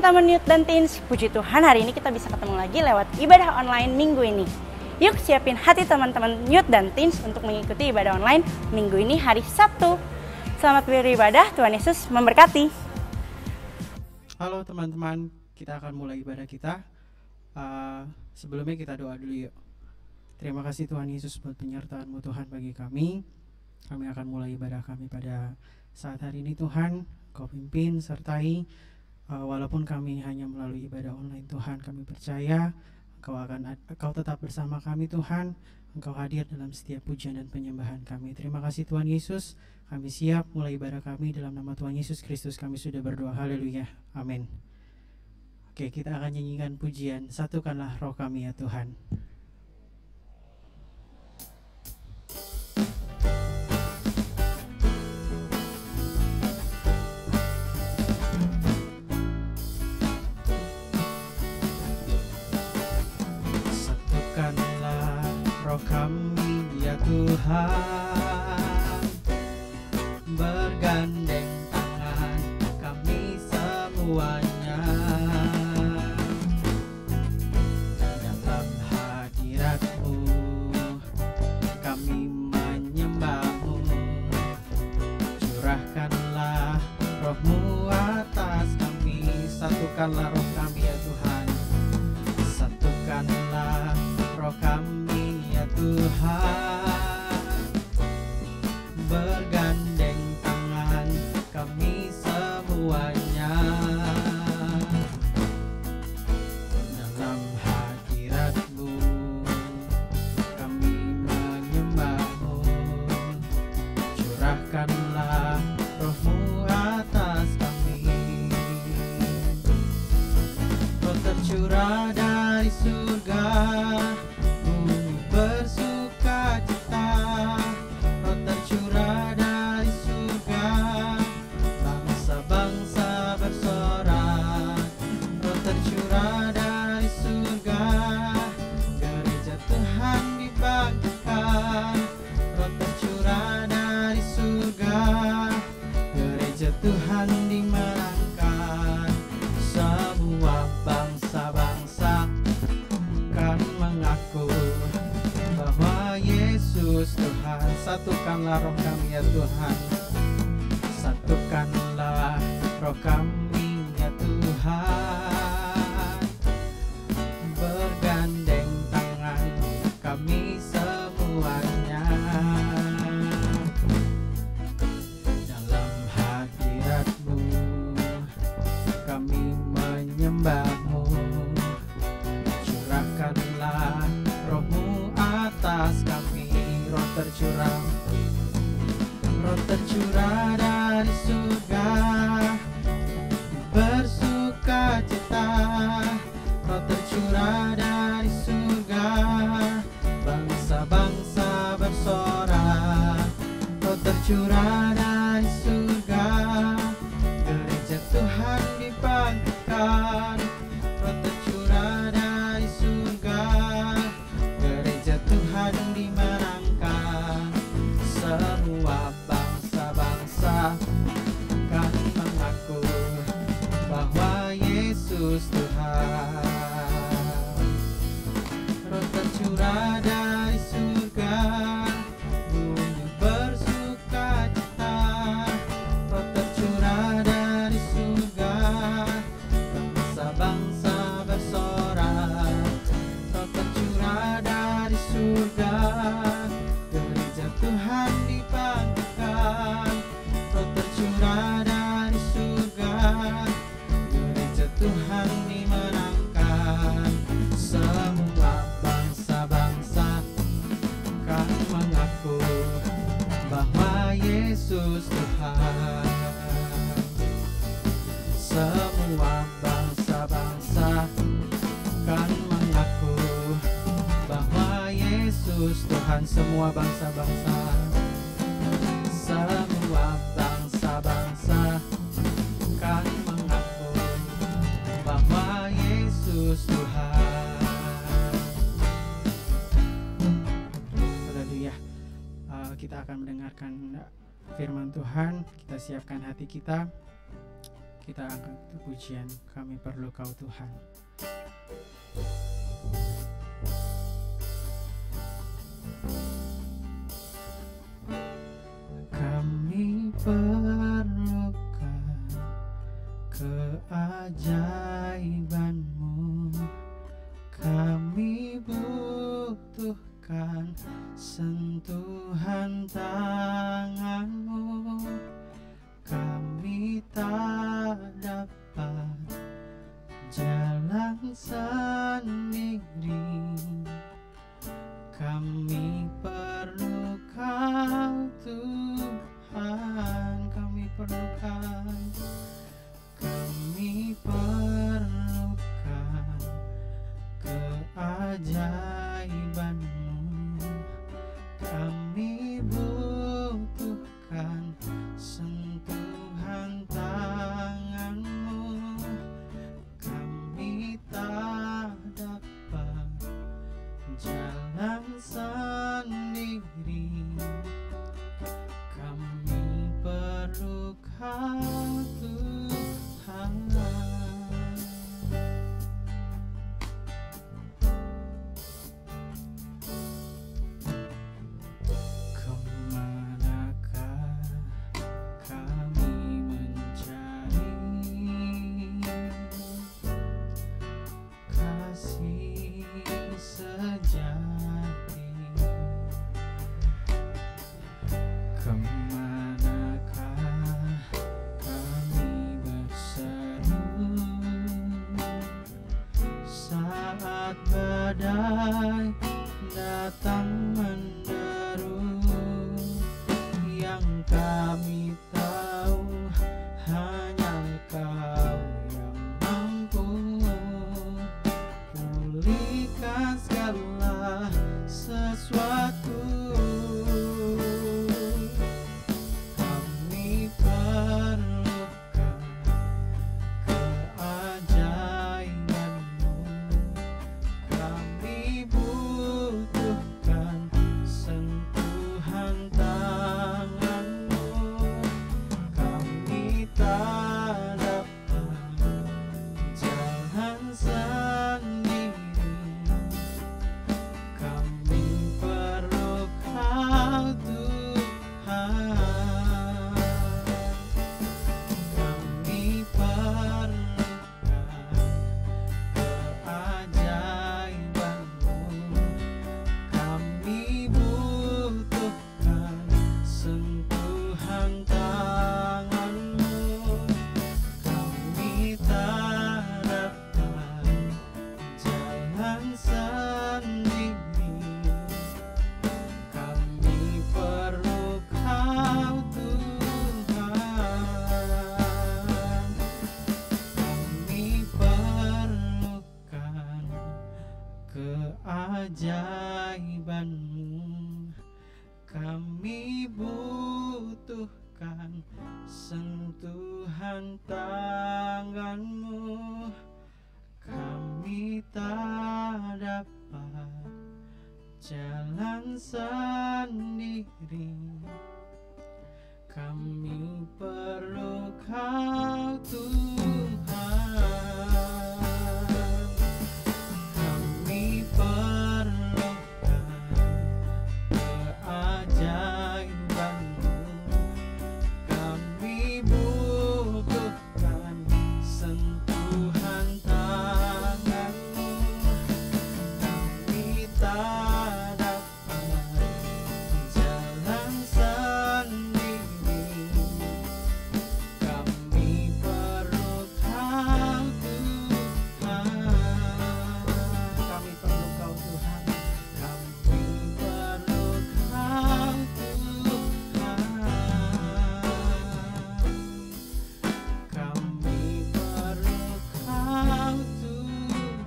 teman-teman Youth dan Teens, puji Tuhan hari ini kita bisa ketemu lagi lewat ibadah online minggu ini. Yuk siapin hati teman-teman Youth dan Teens untuk mengikuti ibadah online minggu ini hari Sabtu. Selamat beribadah, Tuhan Yesus memberkati. Halo teman-teman, kita akan mulai ibadah kita. Sebelumnya kita doa dulu yuk. Terima kasih Tuhan Yesus buat penyertaan-Mu Tuhan bagi kami. Kami akan mulai ibadah kami pada saat hari ini Tuhan. Kau pimpin, sertai. Walaupun kami hanya melalui ibadah online Tuhan, kami percaya Engkau tetap bersama kami Tuhan. Engkau hadir dalam setiap pujian dan penyembahan kami. Terima kasih Tuhan Yesus. Kami siap mulai ibadah kami dalam nama Tuhan Yesus Kristus. Kami sudah berdoa. Haleluya. Amin. Oke, kita akan nyanyikan pujian Satukanlah Roh Kami ya Tuhan. Kami ya Tuhan, bergandeng tangan kami semuanya dalam hadirat-Mu, kami menyembah-Mu. Curahkanlah Roh-Mu atas kami, satukanlah roh kami ya Tuhan, satukanlah roh kami Tuhan, bergandeng tangan kami semuanya dalam hadirat-Mu, kami menyembah-Mu. Curahkanlah Roh-Mu atas kami. Roh tercurah dari surga, Tuhan dimenangkan. Semua bangsa-bangsa kan mengaku bahwa Yesus Tuhan. Satukanlah roh kami ya Tuhan, satukanlah roh kami ya Tuhan, bergandeng tangan kami semuanya kami menyembah-Mu. Curahkanlah Roh-Mu atas kami. Roh tercurah dari surga, bersukacita. Roh tercurah dari surga, bangsa-bangsa bersorak. Roh tercurah dari surga, gereja Tuhan dibangkitkan. Roh tercurah dari surga, gereja Tuhan dimenangkan. Semua bangsa-bangsa kan mengaku bahwa Yesus Tuhan. Roh tercurah dari surga, bumi bersukacita. Roh tercurah dari surga, bangsa-bangsa bersorak. Roh tercurah dari surga, gereja Tuhan dibangkitkan. Roh tercurah dari surga, gereja Tuhan dimenangkan. Semua bangsa-bangsa kan mengaku bahwa Yesus Tuhan. Semua bangsa-bangsa kan mengaku bahwa Yesus Tuhan. Semua bangsa-bangsa, semua bangsa-bangsa kan mengaku bahwa Yesus Tuhan. Haleluya. Kita akan mendengarkan firman Tuhan. Kita siapkan hati kita. kita angkat pujian, kami perlu Kau Tuhan. Kami perlukan keajaiban-Mu, kami butuhkan sentuhan tangan-Mu, kami tak dapat jalan sendiri, kami perlu Kau Tuhan, kami perlukan, kami perlukan keajaiban-Mu, kami butuhkan sentuhan tangan-Mu, kami tak dapat jalan sendiri, kami perlu Kau Tuhan. Kemanakah kami mencari kasih sejati? Kemanakah kami berseru saat badai datang menderu? Yang kami tahu hanya Kau yang mampu pulihkan segala sesuatu. Kami perlukan keajaiban-Mu, kami butuhkan sentuhan tangan-Mu, kami tak dapat jalan sendiri, kami perlu Kau Tuhan, kami perlukan keajaiban-Mu, kami butuhkan sentuhan tangan-Mu, kami tak dapat jalan sendiri, kami perlu Kau Tuhan, kami perlukan keajaiban-Mu, kami butuhkan sentuhan tangan-Mu, kami tak dapat jalan sendiri, kami perlu Kau Tuhan, kami perlukan keajaiban-Mu, kami butuhkan sentuhan tangan-Mu, kami tak dapat jalan sendiri, kami perlu Kau Tuhan, kami perlu Kau Tuhan, kami perlu Kau Tuhan, kami perlu Kau Tuhan.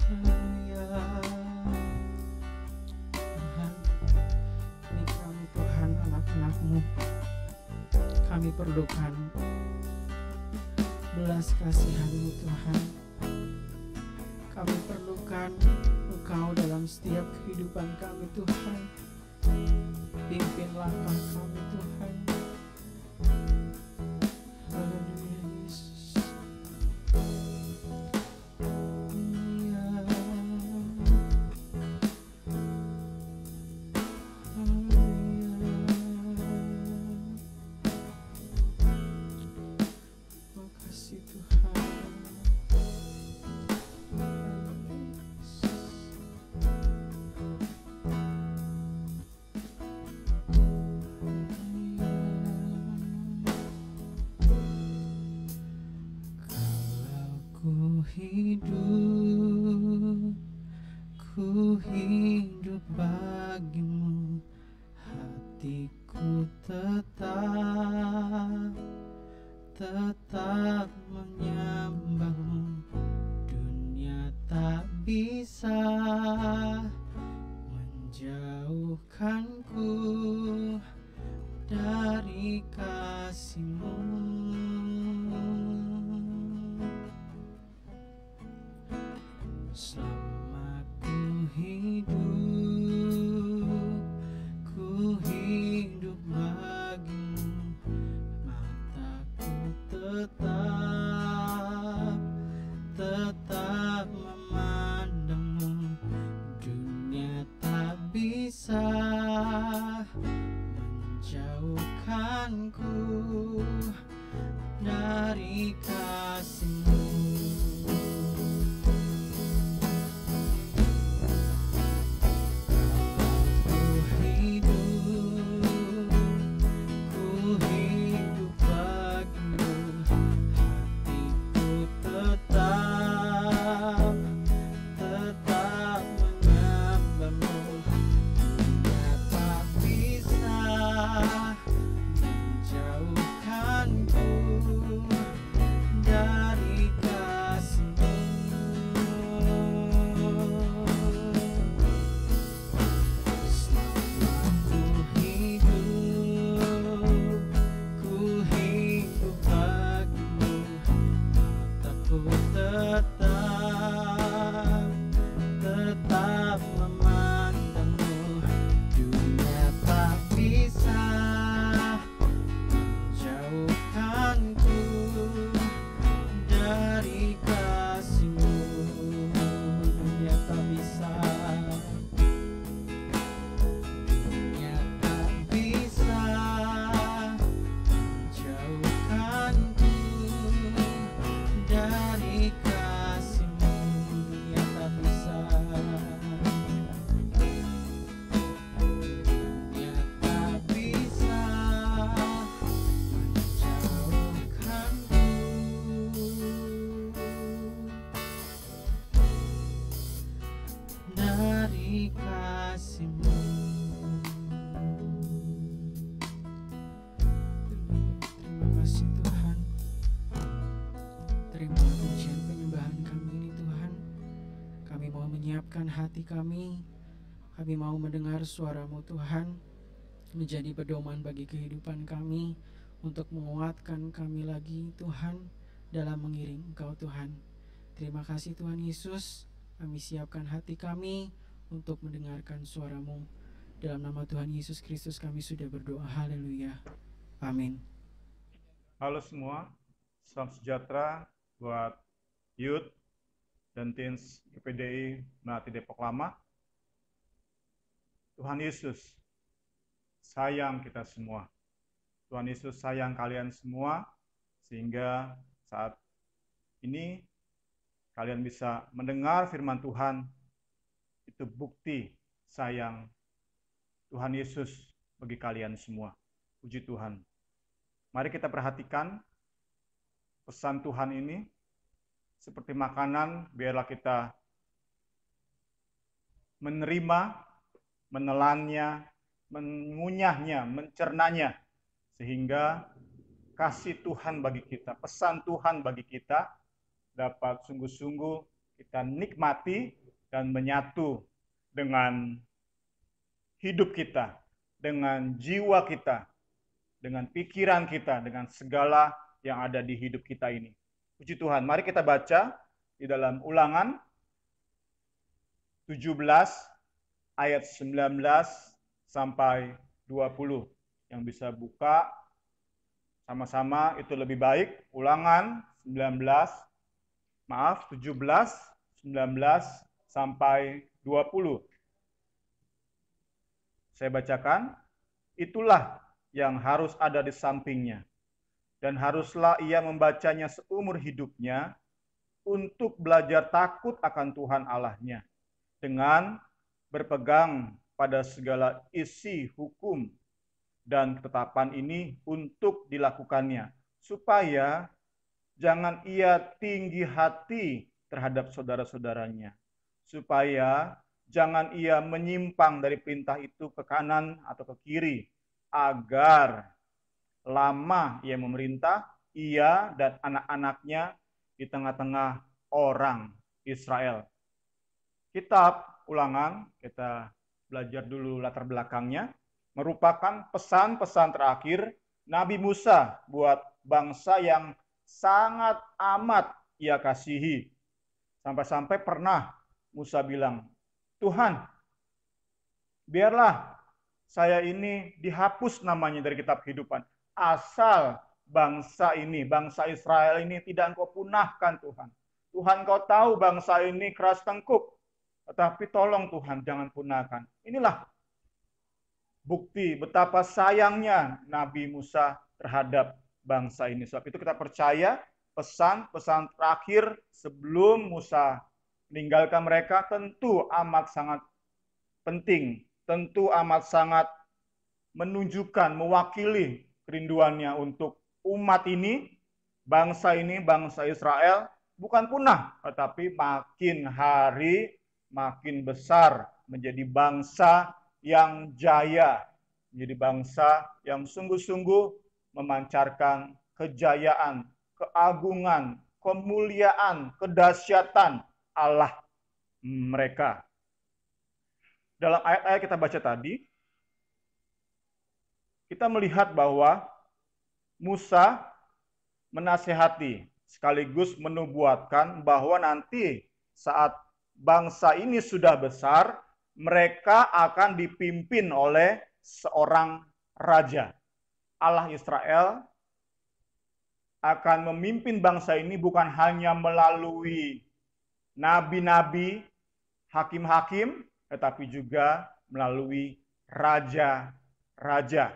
Haleluya. Tuhan, ini kami Tuhan, anak-anak-Mu, kami perlukan belas kasihan-Mu Tuhan, kami perlukan Engkau dalam setiap kehidupan kami Tuhan, pimpin langkah kami Tuhan, Ku hidup bagimu, hatiku tetap menyembahmu. Dunia tak bisa menjauhkanku dari kasih-Mu. Selama ku hidup bagimu, mataku tetap memandangmu. Dunia tak bisa menjauhkanku dari kasih-Mu. Tetap memandangmu. Dunia tak bisa menjauhkanku dari kasih-Mu. Dunia tak bisa, dunia tak bisa menjauhkanku dari kasih-Mu. Dunia tak bisa, dunia tak bisa menjauhkanku dari kasih-Mu. Terima kasih Tuhan. Terima pujian penyembahan kami ini Tuhan. Kami mau menyiapkan hati kami. Kami mau mendengar suara-Mu Tuhan, menjadi pedoman bagi kehidupan kami, untuk menguatkan kami lagi Tuhan dalam mengiring Engkau Tuhan. Terima kasih Tuhan Yesus. Kami siapkan hati kami untuk mendengarkan suara-Mu. Dalam nama Tuhan Yesus Kristus kami sudah berdoa. Haleluya. Amin. Halo semua, salam sejahtera buat youth dan teens IPDI Melati Depok Lama. Tuhan Yesus sayang kita semua. Tuhan Yesus sayang kalian semua, sehingga saat ini kalian bisa mendengar firman Tuhan. Itu bukti sayang Tuhan Yesus bagi kalian semua. Puji Tuhan. Mari kita perhatikan pesan Tuhan ini. Seperti makanan, biarlah kita menerima, menelannya, mengunyahnya, mencernanya, sehingga kasih Tuhan bagi kita, pesan Tuhan bagi kita dapat sungguh-sungguh kita nikmati dan menyatu dengan hidup kita, dengan jiwa kita, dengan pikiran kita, dengan segala yang ada di hidup kita ini. Puji Tuhan. Mari kita baca di dalam Ulangan 17 ayat 19 sampai 20. Yang bisa buka sama-sama itu lebih baik. Ulangan 17, 19 sampai 20. Saya bacakan. Itulah yang harus ada di sampingnya, dan haruslah ia membacanya seumur hidupnya untuk belajar takut akan Tuhan Allahnya, dengan berpegang pada segala isi hukum dan ketetapan ini untuk dilakukannya, supaya jangan ia tinggi hati terhadap saudara-saudaranya, supaya jangan ia menyimpang dari perintah itu ke kanan atau ke kiri, agar lama ia memerintah, ia dan anak-anaknya di tengah-tengah orang Israel. Kitab Ulangan, kita belajar dulu latar belakangnya, merupakan pesan-pesan terakhir Nabi Musa buat bangsa yang sangat amat ia kasihi. Sampai-sampai pernah Musa bilang, Tuhan, biarlah saya ini dihapus namanya dari kitab kehidupan, asal bangsa ini, bangsa Israel ini tidak Engkau punahkan Tuhan. Tuhan, Kau tahu bangsa ini keras tengkuk, tetapi tolong Tuhan jangan punahkan. Inilah bukti betapa sayangnya Nabi Musa terhadap bangsa ini. Sebab itu kita percaya pesan-pesan terakhir sebelum Musa meninggalkan mereka tentu amat sangat penting, tentu amat sangat menunjukkan, mewakili kerinduannya untuk umat ini, bangsa Israel, bukan punah, tetapi makin hari makin besar, menjadi bangsa yang jaya, menjadi bangsa yang sungguh-sungguh memancarkan kejayaan, keagungan, kemuliaan, kedahsyatan Allah mereka. Dalam ayat-ayat kita baca tadi, kita melihat bahwa Musa menasihati sekaligus menubuatkan bahwa nanti saat bangsa ini sudah besar, mereka akan dipimpin oleh seorang raja. Allah Israel akan memimpin bangsa ini bukan hanya melalui nabi-nabi, hakim-hakim, tetapi juga melalui raja-raja.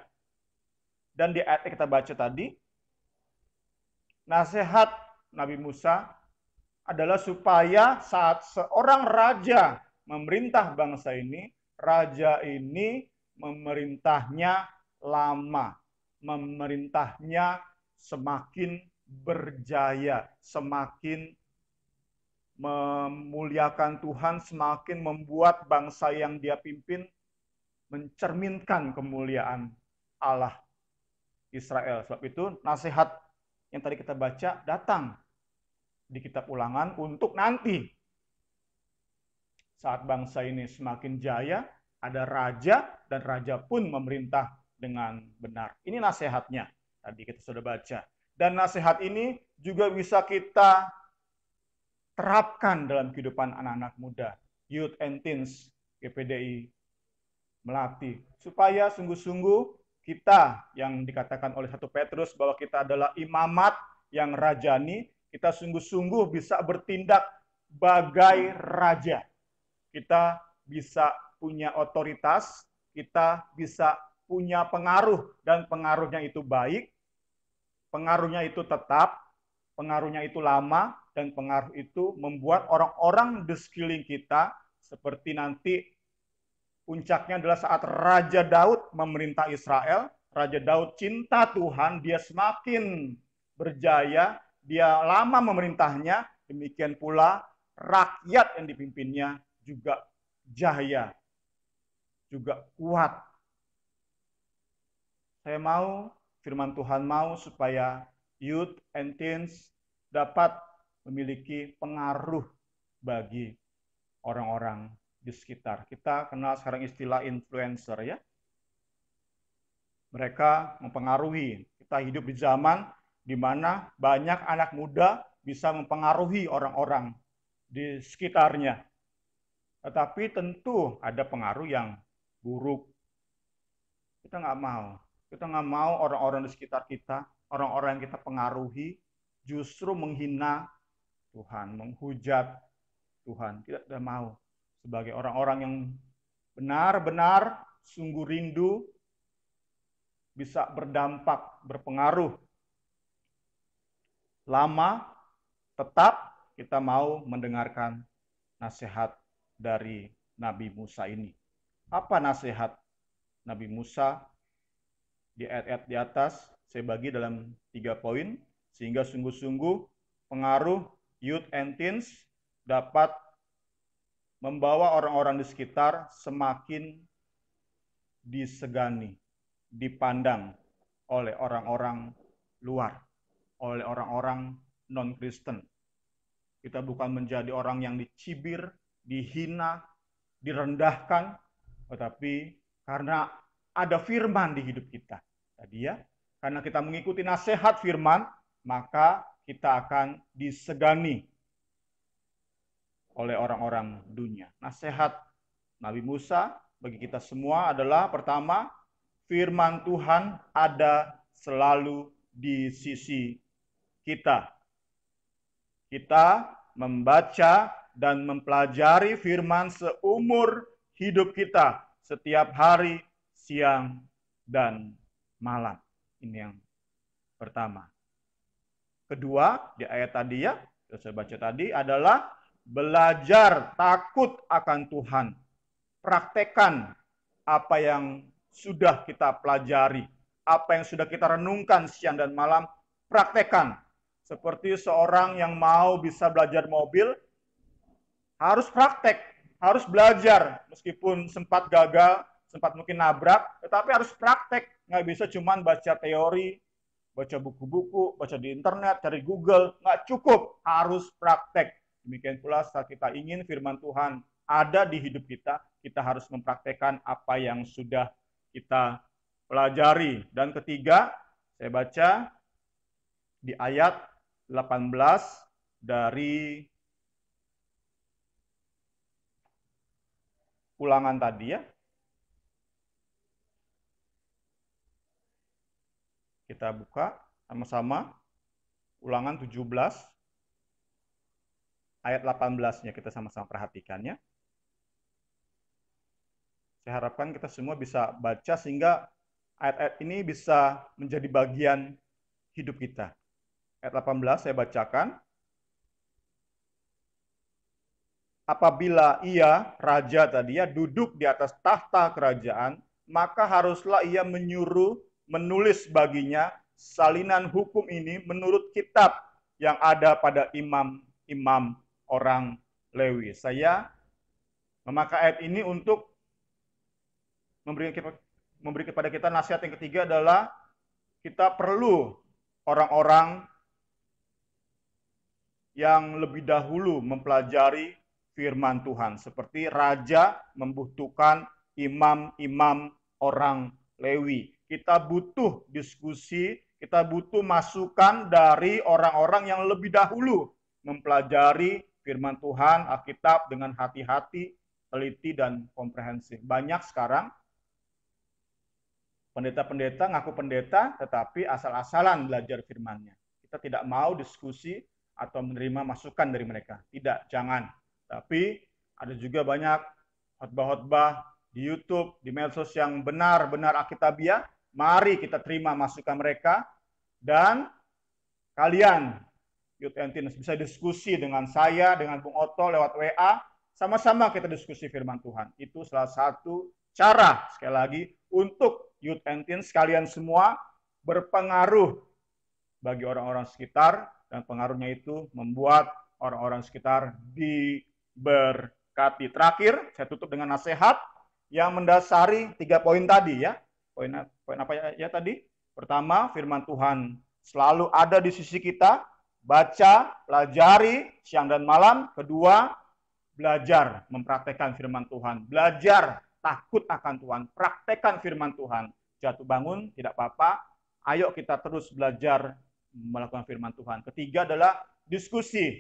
Dan di ayat yang kita baca tadi, nasihat Nabi Musa adalah supaya saat seorang raja memerintah bangsa ini, raja ini memerintahnya lama, memerintahnya semakin berjaya, semakin memuliakan Tuhan, semakin membuat bangsa yang dia pimpin mencerminkan kemuliaan Allah Israel. Sebab itu nasihat yang tadi kita baca datang di kitab Ulangan untuk nanti saat bangsa ini semakin jaya, ada raja dan raja pun memerintah dengan benar. Ini nasihatnya. Tadi kita sudah baca. Dan nasihat ini juga bisa kita terapkan dalam kehidupan anak-anak muda, youth and teens, GPDI Melati, supaya sungguh-sungguh kita yang dikatakan oleh 1 Petrus bahwa kita adalah imamat yang rajani, kita sungguh-sungguh bisa bertindak bagai raja. Kita bisa punya otoritas, kita bisa punya pengaruh, dan pengaruhnya itu baik, pengaruhnya itu tetap, pengaruhnya itu lama, dan pengaruh itu membuat orang-orang di sekeliling kita, seperti nanti puncaknya adalah saat Raja Daud memerintah Israel. Raja Daud cinta Tuhan, dia semakin berjaya, dia lama memerintahnya, demikian pula rakyat yang dipimpinnya juga jaya, juga kuat. Saya mau, firman Tuhan mau supaya youth and teens dapat memiliki pengaruh bagi orang-orang di sekitar. Kita kenal sekarang istilah influencer ya. Mereka mempengaruhi. Kita hidup di zaman di mana banyak anak muda bisa mempengaruhi orang-orang di sekitarnya. Tetapi tentu ada pengaruh yang buruk. Kita nggak mau. Kita nggak mau orang-orang di sekitar kita, orang-orang yang kita pengaruhi, justru menghina Tuhan, menghujat Tuhan. Kita tidak mau. Sebagai orang-orang yang benar-benar sungguh rindu bisa berdampak, berpengaruh lama, tetap kita mau mendengarkan nasihat dari Nabi Musa ini. Apa nasihat Nabi Musa? Di ayat-ayat di atas saya bagi dalam 3 poin, sehingga sungguh-sungguh pengaruh youth and teens dapat membawa orang-orang di sekitar semakin disegani, dipandang oleh orang-orang luar, oleh orang-orang non-Kristen. Kita bukan menjadi orang yang dicibir, dihina, direndahkan, tetapi karena ada firman di hidup kita. Tadi ya, karena kita mengikuti nasihat firman, maka kita akan disegani oleh orang-orang dunia. Nasihat Nabi Musa bagi kita semua adalah pertama, firman Tuhan ada selalu di sisi kita. Kita membaca dan mempelajari firman seumur hidup kita, setiap hari, siang, dan malam. Ini yang pertama. Kedua, di ayat tadi ya, yang saya baca tadi adalah belajar takut akan Tuhan. Praktekkan apa yang sudah kita pelajari, apa yang sudah kita renungkan siang dan malam, praktekkan. Seperti seorang yang mau bisa belajar mobil, harus praktek, harus belajar. Meskipun sempat gagal, sempat mungkin nabrak, tetapi harus praktek. Nggak bisa cuma baca teori, baca buku-buku, baca di internet, cari Google. Nggak cukup, harus praktek. Demikian pula saat kita ingin firman Tuhan ada di hidup kita, kita harus mempraktekkan apa yang sudah kita pelajari. Dan ketiga, saya baca di ayat 18 dari Ulangan tadi ya. Kita buka sama-sama Ulangan 17 ayat 18-nya kita sama-sama perhatikan ya. Saya harapkan kita semua bisa baca sehingga ayat-ayat ini bisa menjadi bagian hidup kita. Ayat 18 saya bacakan. Apabila ia, raja tadi ya, duduk di atas tahta kerajaan, maka haruslah ia menulis baginya salinan hukum ini menurut kitab yang ada pada imam-imam orang Lewi. Saya memakai ayat ini untuk memberi kepada kita nasihat yang ketiga adalah kita perlu orang-orang yang lebih dahulu mempelajari firman Tuhan. Seperti raja membutuhkan imam-imam orang Lewi. Kita butuh diskusi, kita butuh masukan dari orang-orang yang lebih dahulu mempelajari firman Tuhan, Alkitab dengan hati-hati, teliti, dan komprehensif. Banyak sekarang pendeta-pendeta ngaku pendeta, tetapi asal-asalan belajar firman-Nya. Kita tidak mau diskusi atau menerima masukan dari mereka. Tidak, jangan. Tapi ada juga banyak khotbah-khotbah di YouTube, di medsos yang benar-benar alkitabiah. Mari kita terima masukan mereka. Dan kalian, Youth and Teens, bisa diskusi dengan saya, dengan Bung Otto lewat WA. Sama-sama kita diskusi firman Tuhan. Itu salah satu cara, sekali lagi, untuk Youth and Teens kalian semua berpengaruh bagi orang-orang sekitar, dan pengaruhnya itu membuat orang-orang sekitar diberkati. Terakhir, saya tutup dengan nasihat yang mendasari 3 poin tadi ya. Poin apa ya tadi? Pertama, firman Tuhan selalu ada di sisi kita. Baca, pelajari siang dan malam. Kedua, belajar mempraktekkan firman Tuhan. Belajar takut akan Tuhan. Praktekkan firman Tuhan. Jatuh bangun, tidak apa-apa. Ayo kita terus belajar melakukan firman Tuhan. Ketiga adalah diskusi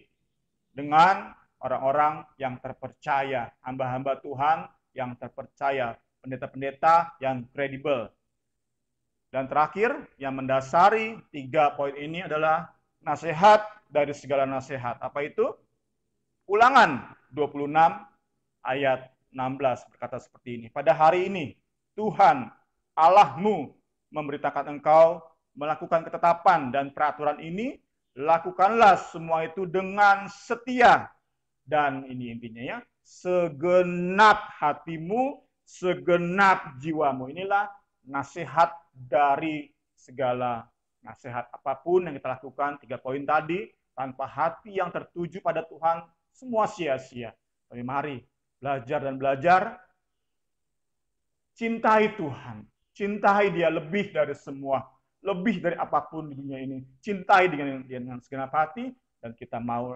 dengan orang-orang yang terpercaya, hamba-hamba Tuhan yang terpercaya, pendeta-pendeta yang kredibel. Dan terakhir, yang mendasari 3 poin ini adalah nasihat dari segala nasihat. Apa itu? Ulangan 26 ayat 16 berkata seperti ini. Pada hari ini, Tuhan Allahmu memberitakan engkau melakukan ketetapan dan peraturan ini Lakukanlah semua itu dengan setia. Dan ini intinya ya, segenap hatimu, segenap jiwamu. Inilah nasihat dari segala nasihat apapun yang kita lakukan. 3 poin tadi, tanpa hati yang tertuju pada Tuhan, semua sia-sia. Tapi mari belajar dan belajar, cintai Tuhan. Cintai Dia lebih dari semua, lebih dari apapun di dunia ini. Cintai dengan segenap hati, dan kita mau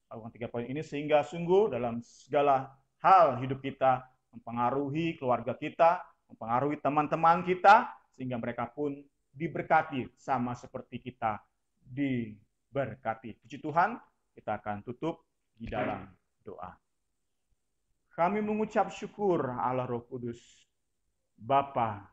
lakukan 3 poin ini sehingga sungguh dalam segala hal hidup kita mempengaruhi keluarga kita, mempengaruhi teman-teman kita, sehingga mereka pun diberkati sama seperti kita diberkati. Puji Tuhan, kita akan tutup di dalam doa. Kami mengucap syukur Allah Roh Kudus, Bapa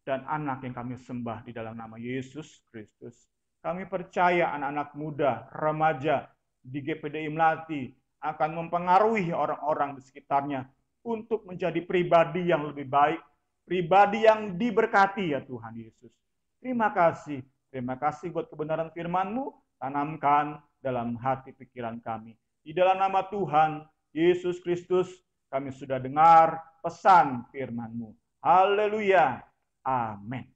dan Anak yang kami sembah di dalam nama Yesus Kristus. Kami percaya anak-anak muda, remaja di GPDI Melati akan mempengaruhi orang-orang di sekitarnya untuk menjadi pribadi yang lebih baik, pribadi yang diberkati ya Tuhan Yesus. Terima kasih buat kebenaran firman-Mu, tanamkan dalam hati pikiran kami. Di dalam nama Tuhan Yesus Kristus kami sudah dengar pesan firman-Mu. Haleluya. Amin.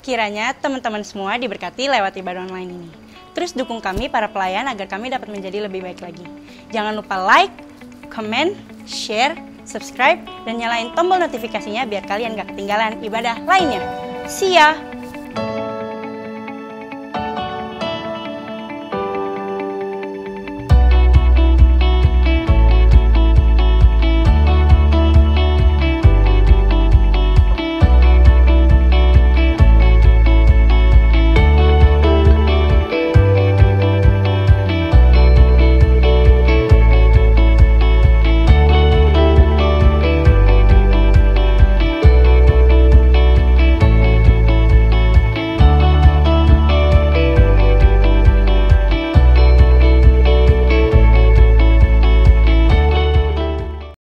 Kiranya teman-teman semua diberkati lewat ibadah online ini. Terus dukung kami para pelayan agar kami dapat menjadi lebih baik lagi. Jangan lupa like, comment, share, subscribe, dan nyalain tombol notifikasinya biar kalian gak ketinggalan ibadah lainnya. See ya!